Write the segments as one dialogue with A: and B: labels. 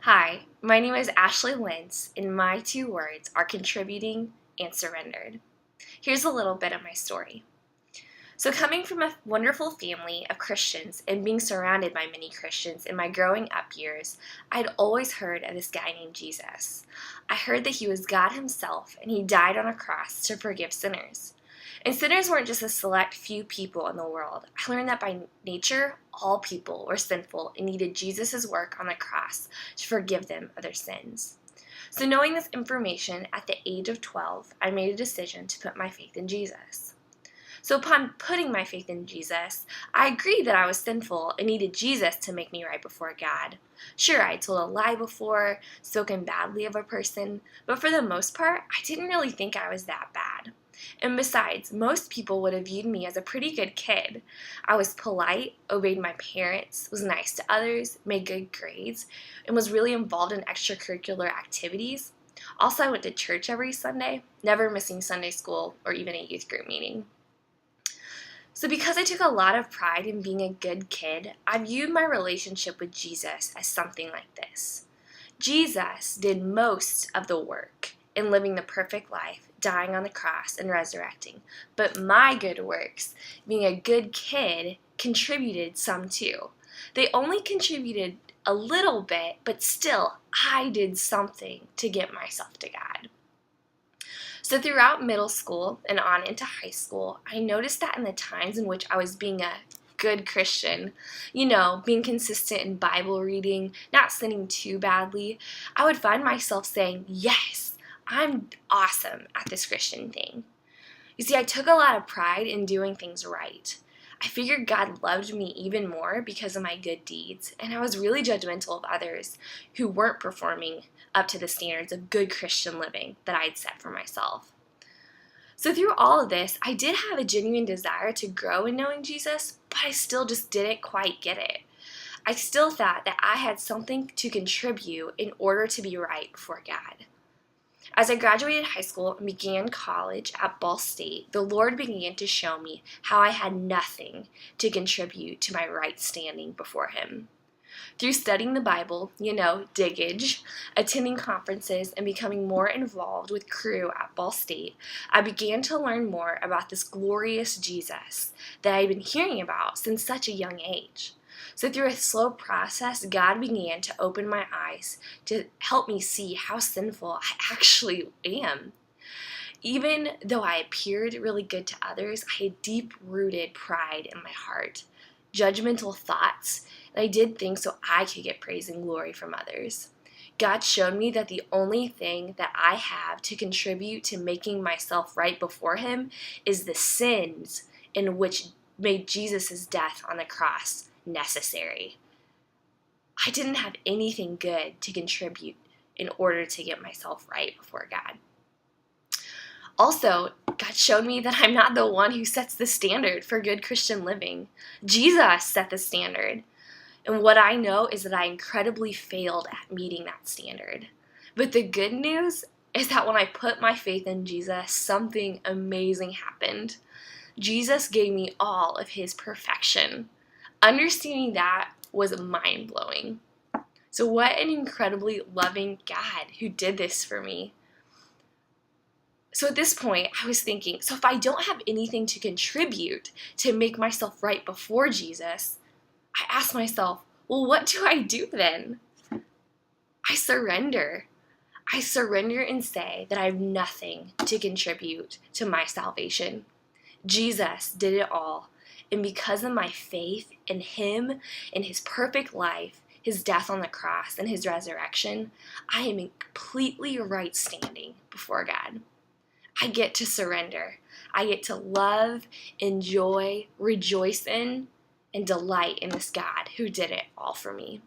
A: Hi, my name is Ashley Lentz, and my two words are contributing and surrendered. Here's a little bit of my story. So, coming from a wonderful family of Christians and being surrounded by many Christians in my growing up years, I'd always heard of this guy named Jesus. I heard that he was God himself and he died on a cross to forgive sinners. And sinners weren't just a select few people in the world. I learned that by nature, all people were sinful and needed Jesus' work on the cross to forgive them of their sins. So, knowing this information at the age of 12, I made a decision to put my faith in Jesus. So upon putting my faith in Jesus, I agreed that I was sinful and needed Jesus to make me right before God. Sure, I told a lie before, spoken badly of a person, but for the most part, I didn't really think I was that bad. And besides, most people would have viewed me as a pretty good kid. I was polite, obeyed my parents, was nice to others, made good grades, and was really involved in extracurricular activities. Also, I went to church every Sunday, never missing Sunday school or even a youth group meeting. So because I took a lot of pride in being a good kid, I viewed my relationship with Jesus as something like this. Jesus did most of the work in living the perfect life, dying on the cross and resurrecting. But my good works, being a good kid, contributed some too. They only contributed a little bit, but still, I did something to get myself to God. So throughout middle school and on into high school, I noticed that in the times in which I was being a good Christian, being consistent in Bible reading, not sinning too badly, I would find myself saying, yes, I'm awesome at this Christian thing. You see, I took a lot of pride in doing things right. I figured God loved me even more because of my good deeds, and I was really judgmental of others who weren't performing up to the standards of good Christian living that I'd set for myself. So through all of this, I did have a genuine desire to grow in knowing Jesus, but I still just didn't quite get it. I still thought that I had something to contribute in order to be right before God. As I graduated high school and began college at Ball State, the Lord began to show me how I had nothing to contribute to my right standing before Him. Through studying the Bible, diggage, attending conferences, and becoming more involved with crew at Ball State, I began to learn more about this glorious Jesus that I had been hearing about since such a young age. So through a slow process, God began to open my eyes to help me see how sinful I actually am. Even though I appeared really good to others, I had deep-rooted pride in my heart, judgmental thoughts, and I did things so I could get praise and glory from others. God showed me that the only thing that I have to contribute to making myself right before Him is the sins in which made Jesus' death on the cross necessary. I didn't have anything good to contribute in order to get myself right before God. Also, God showed me that I'm not the one who sets the standard for good Christian living. Jesus set the standard. And what I know is that I incredibly failed at meeting that standard. But the good news is that when I put my faith in Jesus, something amazing happened. Jesus gave me all of His perfection. Understanding that was mind-blowing. So what an incredibly loving God who did this for me. So at this point, I was thinking, so if I don't have anything to contribute to make myself right before Jesus, I asked myself, well, what do I do then? I surrender. I surrender and say that I have nothing to contribute to my salvation. Jesus did it all. And because of my faith in Him and His perfect life, His death on the cross, and His resurrection, I am in completely right standing before God. I get to surrender. I get to love, enjoy, rejoice in, and delight in this God who did it all for me.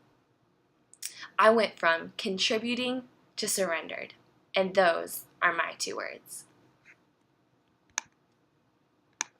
A: I went from contributing to surrendered, and those are my two words.